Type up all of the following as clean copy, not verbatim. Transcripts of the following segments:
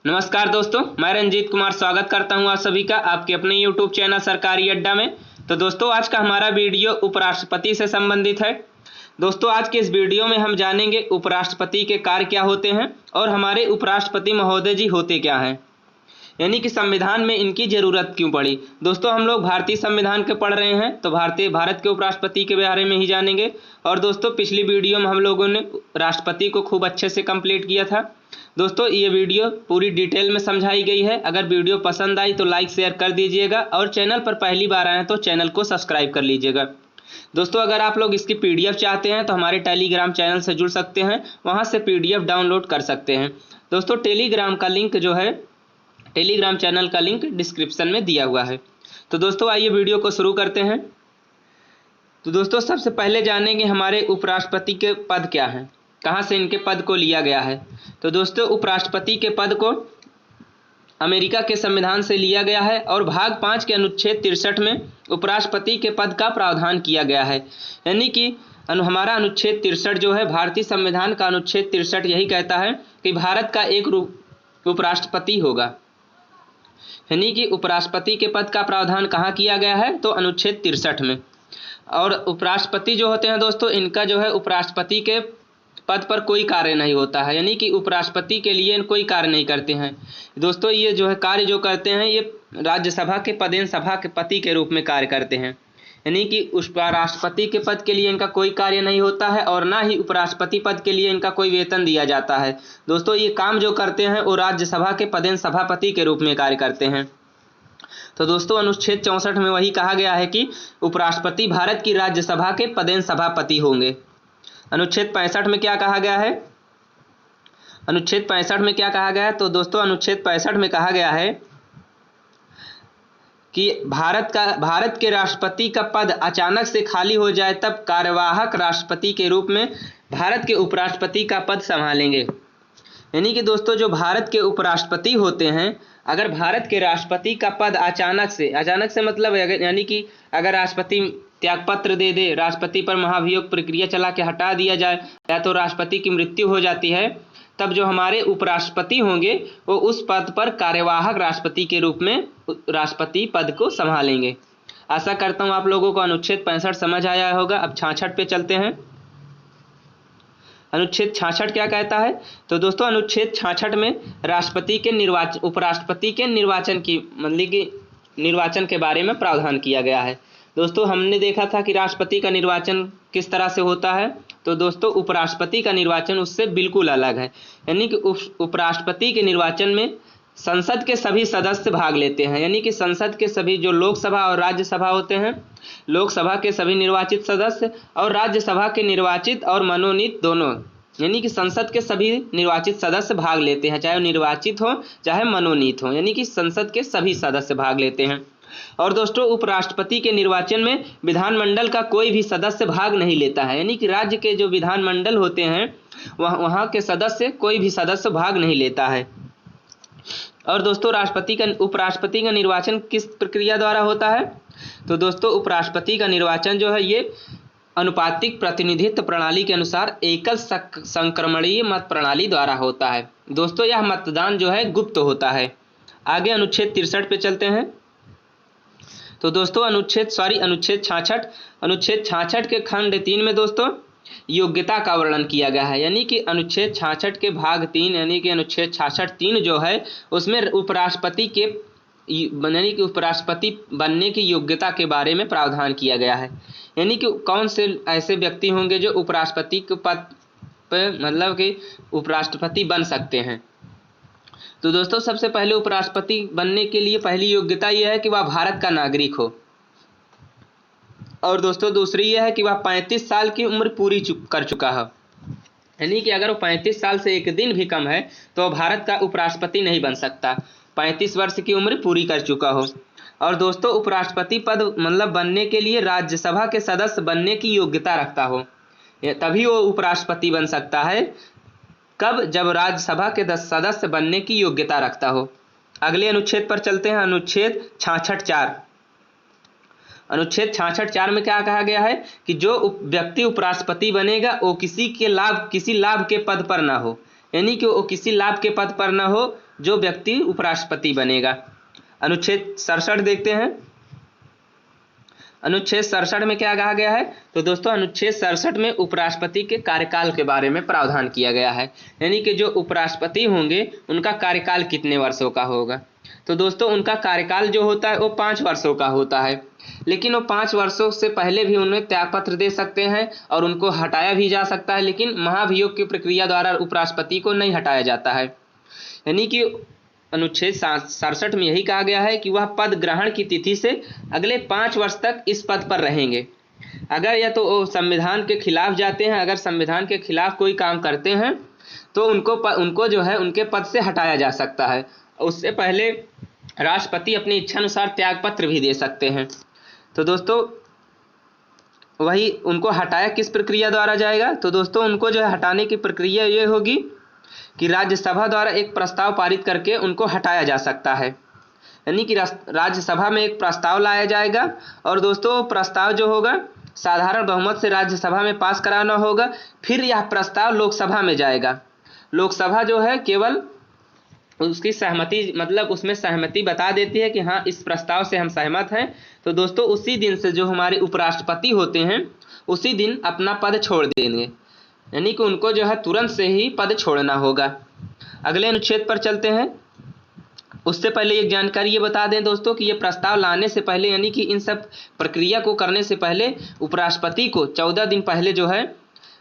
नमस्कार दोस्तों, मैं रंजीत कुमार स्वागत करता हूं आप सभी का आपके अपने YouTube चैनल सरकारी अड्डा में। तो दोस्तों, आज का हमारा वीडियो उपराष्ट्रपति से संबंधित है। दोस्तों, आज के इस वीडियो में हम जानेंगे उपराष्ट्रपति के कार्य क्या होते हैं और हमारे उपराष्ट्रपति महोदय जी होते क्या हैं, यानी कि संविधान में इनकी जरूरत क्यों पड़ी। दोस्तों, हम लोग भारतीय संविधान के पढ़ रहे हैं तो भारत के उपराष्ट्रपति के बारे में ही जानेंगे। और दोस्तों, पिछली वीडियो में हम लोगों ने राष्ट्रपति को खूब अच्छे से कंप्लीट किया था। दोस्तों, ये वीडियो पूरी डिटेल में समझाई गई है। अगर वीडियो पसंद आई तो लाइक शेयर कर दीजिएगा और चैनल पर पहली बार आए तो चैनल को सब्सक्राइब कर लीजिएगा। दोस्तों, अगर आप लोग इसकी पीडीएफ चाहते हैं तो हमारे टेलीग्राम चैनल से जुड़ सकते हैं, वहां से पीडीएफ डाउनलोड कर सकते हैं। दोस्तों, टेलीग्राम चैनल का लिंक डिस्क्रिप्शन में दिया हुआ है। तो दोस्तों, आइए वीडियो को शुरू करते हैं। तो दोस्तों, सबसे पहले जानेंगे हमारे उपराष्ट्रपति के पद क्या हैं, कहाँ से इनके पद को लिया गया है। तो दोस्तों, उपराष्ट्रपति के पद को अमेरिका के संविधान से लिया गया है और भाग 5 के अनुच्छेद 63 में उपराष्ट्रपति के पद का प्रावधान किया गया है। यानी कि हमारा अनुच्छेद 63 जो है, भारतीय संविधान का अनुच्छेद 63 यही कहता है कि भारत का एक उपराष्ट्रपति होगा। यानी कि उपराष्ट्रपति के पद का प्रावधान कहाँ किया गया है, तो अनुच्छेद 63 में। और उपराष्ट्रपति जो होते हैं दोस्तों, इनका जो है उपराष्ट्रपति के पद पर कोई कार्य नहीं होता है, यानी कि उपराष्ट्रपति के लिए कोई कार्य नहीं करते हैं। दोस्तों, ये जो है कार्य जो करते हैं, ये राज्यसभा के पदेन सभापति के रूप में कार्य करते हैं। यानी कि उपराष्ट्रपति के पद के लिए इनका कोई कार्य नहीं होता है और ना ही उपराष्ट्रपति पद के लिए इनका कोई वेतन दिया जाता है। दोस्तों, ये काम जो करते हैं वो राज्यसभा के पदेन सभापति के रूप में कार्य करते हैं। तो दोस्तों, अनुच्छेद 64 में वही कहा गया है कि उपराष्ट्रपति भारत की राज्यसभा के पदेन सभापति होंगे। अनुच्छेद 65 में क्या कहा गया है, अनुच्छेद 65 में क्या कहा गया है, तो दोस्तों अनुच्छेद 65 में कहा गया है कि भारत के राष्ट्रपति का पद अचानक से खाली हो जाए तब कार्यवाहक राष्ट्रपति के रूप में भारत के उपराष्ट्रपति का पद संभालेंगे। यानी कि दोस्तों, जो भारत के उपराष्ट्रपति होते हैं, अगर भारत के राष्ट्रपति का पद अचानक से मतलब यानी कि अगर राष्ट्रपति त्यागपत्र दे दे, राष्ट्रपति पर महाभियोग प्रक्रिया चला के हटा दिया जाए या तो राष्ट्रपति की मृत्यु हो जाती है, तब जो हमारे उपराष्ट्रपति होंगे वो उस पद पर कार्यवाहक राष्ट्रपति के रूप में राष्ट्रपति पद को संभालेंगे। आशा करता हूँ आप लोगों को अनुच्छेद 65 समझ आया होगा। अब 66 पे चलते हैं। अनुच्छेद 66 क्या कहता है, तो दोस्तों अनुच्छेद 66 में उपराष्ट्रपति के निर्वाचन के बारे में प्रावधान किया गया है। दोस्तों, हमने देखा था कि राष्ट्रपति का निर्वाचन किस तरह से होता है, तो दोस्तों उपराष्ट्रपति का निर्वाचन उससे बिल्कुल अलग है। यानी कि उपराष्ट्रपति के निर्वाचन में संसद के सभी सदस्य भाग लेते हैं। यानी कि संसद के सभी जो लोकसभा और राज्यसभा होते हैं, लोकसभा के सभी निर्वाचित सदस्य और राज्यसभा के निर्वाचित और मनोनीत दोनों, यानी कि संसद के सभी निर्वाचित सदस्य भाग लेते हैं, चाहे वो निर्वाचित हो चाहे मनोनीत हो। यानी कि संसद के सभी सदस्य भाग लेते हैं। और दोस्तों, उपराष्ट्रपति के निर्वाचन में विधानमंडल का कोई भी सदस्य भाग नहीं लेता है। यानी कि राज्य के जो विधानमंडल होते हैं वहाँ के सदस्य कोई भी सदस्य भाग नहीं लेता है। और दोस्तों, उपराष्ट्रपति का निर्वाचन किस प्रक्रिया द्वारा होता है, तो दोस्तों उपराष्ट्रपति का निर्वाचन जो है ये अनुपातिक प्रतिनिधित्व प्रणाली के अनुसार एकल संक्रमणीय मत प्रणाली द्वारा होता है। दोस्तों, यह मतदान जो है गुप्त होता है। आगे अनुच्छेद 63 पे चलते हैं। तो दोस्तों अनुच्छेद 66 के खंड 3 में दोस्तों योग्यता का वर्णन किया गया है। यानी कि अनुच्छेद 66 के भाग 3 यानी कि अनुच्छेद 66(3) जो है उसमें उपराष्ट्रपति बनने की योग्यता के बारे में प्रावधान किया गया है। यानी कि कौन से ऐसे व्यक्ति होंगे जो उपराष्ट्रपति के पद पर मतलब कि उपराष्ट्रपति बन सकते हैं। तो दोस्तों, सबसे पहले उपराष्ट्रपति बनने के लिए पहली योग्यता यह है कि वह भारत का नागरिक हो। और दोस्तों, दूसरी यह है कि वह 35 साल की उम्र पूरी कर चुका हो। यानी कि अगर वो 35 साल से एक दिन भी कम है तो वह भारत का उपराष्ट्रपति नहीं बन सकता, 35 वर्ष की उम्र पूरी कर चुका हो। और दोस्तों, उपराष्ट्रपति पद मतलब बनने के लिए राज्यसभा के सदस्य बनने की योग्यता रखता हो, तभी वो उपराष्ट्रपति बन सकता है। कब, जब राज्यसभा के 10 सदस्य बनने की योग्यता रखता हो। अगले अनुच्छेद पर चलते हैं। अनुच्छेद 66(4) अनुच्छेद 66(4) में क्या कहा गया है कि जो व्यक्ति उपराष्ट्रपति बनेगा वो किसी लाभ के पद पर ना हो। यानी कि वो किसी लाभ के पद पर न हो जो व्यक्ति उपराष्ट्रपति बनेगा। अनुच्छेद 67 देखते हैं। अनुच्छेद 67 में क्या कहा गया है? तो दोस्तों अनुच्छेद 67 में उपराष्ट्रपति के कार्यकाल के बारे में प्रावधान किया गया है, यानी कि जो उपराष्ट्रपति होंगे उनका कार्यकाल कितने वर्षों का होगा। तो दोस्तों उनका कार्यकाल जो होता है वो 5 वर्षों का होता है, लेकिन वो 5 वर्षों से पहले भी उन्हें त्यागपत्र दे सकते हैं और उनको हटाया भी जा सकता है, लेकिन महाभियोग की प्रक्रिया द्वारा उपराष्ट्रपति को नहीं हटाया जाता है। यानी कि अनुच्छेद 67 में यही कहा गया है कि वह पद ग्रहण की तिथि से अगले 5 वर्ष तक इस पद पर रहेंगे। अगर या तो संविधान के खिलाफ जाते हैं, अगर संविधान के खिलाफ कोई काम करते हैं तो उनको जो है उनके पद से हटाया जा सकता है। उससे पहले राष्ट्रपति अपनी इच्छानुसार त्यागपत्र भी दे सकते हैं। तो दोस्तों वही उनको हटाया किस प्रक्रिया द्वारा जाएगा? तो दोस्तों उनको जो है हटाने की प्रक्रिया ये होगी कि राज्यसभा द्वारा एक प्रस्ताव पारित करके उनको हटाया जा सकता है। यानी कि राज्यसभा में एक प्रस्ताव लाया जाएगा और दोस्तों प्रस्ताव जो होगा साधारण बहुमत से राज्यसभा में पास कराना होगा, फिर यह प्रस्ताव लोकसभा में जाएगा। लोकसभा जो है केवल उसकी सहमति, मतलब उसमें सहमति बता देती है कि हाँ इस प्रस्ताव से हम सहमत हैं। तो दोस्तों उसी दिन से जो हमारे उपराष्ट्रपति होते हैं उसी दिन अपना पद छोड़ देंगे, यानी कि उनको जो है तुरंत से ही पद छोड़ना होगा। अगले अनुच्छेद पर चलते हैं। उससे पहले एक जानकारी ये बता दें दोस्तों कि ये प्रस्ताव लाने से पहले, यानी कि इन सब प्रक्रिया को करने से पहले उपराष्ट्रपति को 14 दिन पहले जो है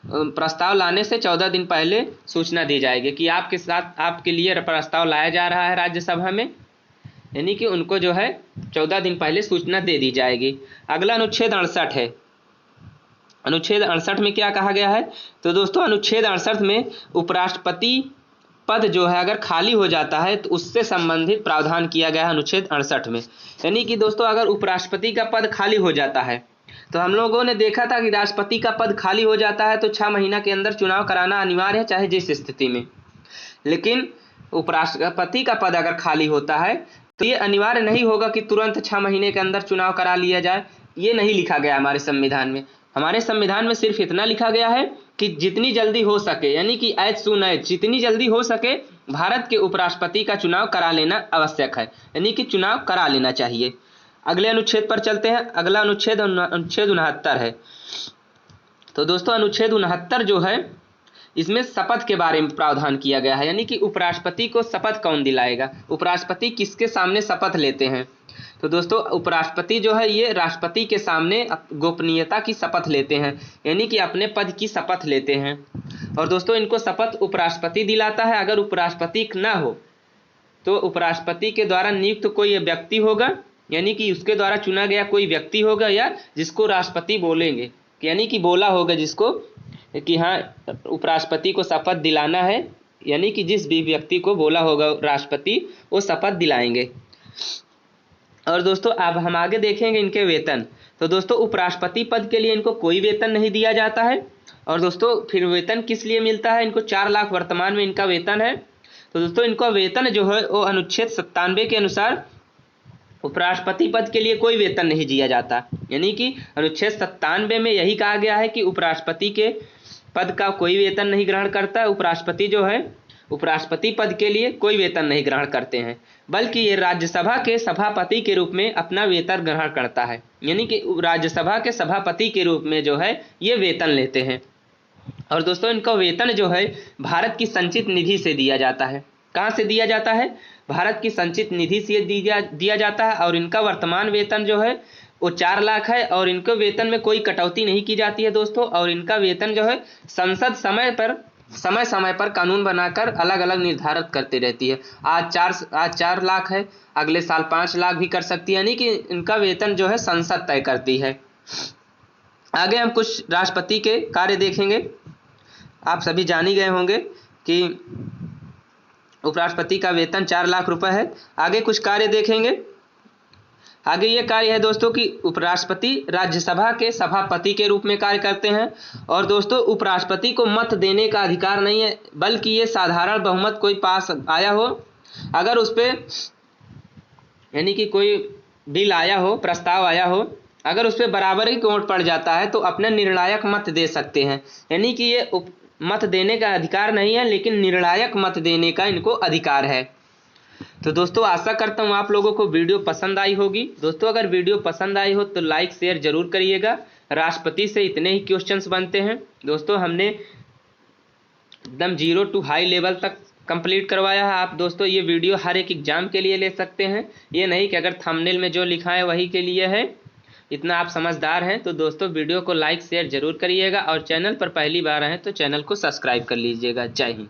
प्रस्ताव लाने से 14 दिन पहले सूचना दी जाएगी कि आपके साथ आपके लिए प्रस्ताव लाया जा रहा है राज्यसभा में, यानी कि उनको जो है 14 दिन पहले सूचना दे दी जाएगी। अगला अनुच्छेद 68 है। अनुच्छेद 68 में क्या कहा गया है? तो दोस्तों अनुच्छेद 68 में उपराष्ट्रपति पद जो है अगर खाली हो जाता है तो उससे संबंधित प्रावधान किया गया है अनुच्छेद 68 में। यानी कि दोस्तों अगर उपराष्ट्रपति का पद खाली हो जाता है, तो हम लोगों ने देखा था कि राष्ट्रपति का पद खाली हो जाता है तो 6 महीना के अंदर चुनाव कराना अनिवार्य है, चाहे जिस स्थिति में। लेकिन उपराष्ट्रपति का पद अगर खाली होता है तो ये अनिवार्य नहीं होगा कि तुरंत 6 महीने के अंदर चुनाव करा लिया जाए। ये नहीं लिखा गया हमारे संविधान में। हमारे संविधान में सिर्फ इतना लिखा गया है कि जितनी जल्दी हो सके, यानी कि एज सून एज, जितनी जल्दी हो सके भारत के उपराष्ट्रपति का चुनाव करा लेना आवश्यक है, यानी कि चुनाव करा लेना चाहिए। अगले अनुच्छेद पर चलते हैं। अगला अनुच्छेद 69 है। तो दोस्तों अनुच्छेद 69 जो है इसमें शपथ के बारे में प्रावधान किया गया है, यानी कि उपराष्ट्रपति को शपथ कौन दिलाएगा, उपराष्ट्रपति किसके सामने शपथ लेते हैं। तो दोस्तों उपराष्ट्रपति जो है ये राष्ट्रपति के सामने गोपनीयता की शपथ लेते हैं, यानी कि अपने पद की शपथ लेते हैं। और दोस्तों इनको शपथ उपराष्ट्रपति दिलाता है। अगर उपराष्ट्रपति ना हो तो उपराष्ट्रपति के द्वारा नियुक्त कोई व्यक्ति होगा, यानी कि उसके द्वारा चुना गया कोई व्यक्ति होगा, या जिसको राष्ट्रपति बोलेंगे, यानी कि बोला होगा जिसको कि हाँ उपराष्ट्रपति को शपथ दिलाना है, यानी कि जिस भी व्यक्ति को बोला होगा राष्ट्रपति वो शपथ दिलाएंगे। और दोस्तों अब हम आगे देखेंगे इनके वेतन। तो दोस्तों उपराष्ट्रपति पद के लिए इनको कोई वेतन नहीं दिया जाता है। और दोस्तों फिर वेतन किस लिए मिलता है? इनको 4 लाख वर्तमान में इनका वेतन है। तो दोस्तों इनका वेतन जो है वो अनुच्छेद 97 के अनुसार उपराष्ट्रपति पद के लिए कोई वेतन नहीं दिया जाता, यानी कि अनुच्छेद 97 में यही कहा गया है कि उपराष्ट्रपति के पद का कोई वेतन नहीं ग्रहण करता। उपराष्ट्रपति जो है उपराष्ट्रपति पद के लिए कोई वेतन नहीं ग्रहण करते हैं, बल्कि ये राज्यसभा के सभापति के रूप में अपना वेतन ग्रहण करता है, यानी कि राज्यसभा के सभापति के रूप में जो है ये वेतन लेते हैं। और दोस्तों इनका वेतन जो है भारत की संचित निधि से दिया जाता है। कहाँ से दिया जाता है? भारत की संचित निधि से दिया जाता है। और इनका वर्तमान वेतन जो है वो 4 लाख है और इनके वेतन में कोई कटौती नहीं की जाती है दोस्तों। और इनका वेतन जो है संसद समय समय पर कानून बनाकर अलग अलग निर्धारित करती रहती है। आज 4 लाख है, अगले साल 5 लाख भी कर सकती है, यानी कि इनका वेतन जो है संसद तय करती है। आगे हम कुछ राष्ट्रपति के कार्य देखेंगे। आप सभी जान ही गए होंगे कि उपराष्ट्रपति का वेतन 4 लाख रुपए है। आगे कुछ कार्य देखेंगे। आगे ये कार्य है दोस्तों कि उपराष्ट्रपति राज्यसभा के सभापति के रूप में कार्य करते हैं। और दोस्तों उपराष्ट्रपति को मत देने का अधिकार नहीं है, बल्कि ये साधारण बहुमत कोई पास आया हो, अगर उस पर यानी कि कोई बिल आया हो, प्रस्ताव आया हो, अगर उस पर बराबर ही वोट पड़ जाता है तो अपने निर्णायक मत दे सकते हैं। यानी कि ये मत देने का अधिकार नहीं है, लेकिन निर्णायक मत देने का इनको अधिकार है। तो दोस्तों आशा करता हूँ आप लोगों को वीडियो पसंद आई होगी। दोस्तों अगर वीडियो पसंद आई हो तो लाइक शेयर जरूर करिएगा। राष्ट्रपति से इतने ही क्वेश्चंस बनते हैं दोस्तों, हमने एकदम 0 to हाई लेवल तक कंप्लीट करवाया है। आप दोस्तों ये वीडियो हर एक एग्जाम के लिए ले सकते हैं, ये नहीं कि अगर थंबनेल में जो लिखा है वही के लिए है। इतना आप समझदार हैं। तो दोस्तों वीडियो को लाइक शेयर जरूर करिएगा और चैनल पर पहली बार आए तो चैनल को सब्सक्राइब कर लीजिएगा। जय हिंद।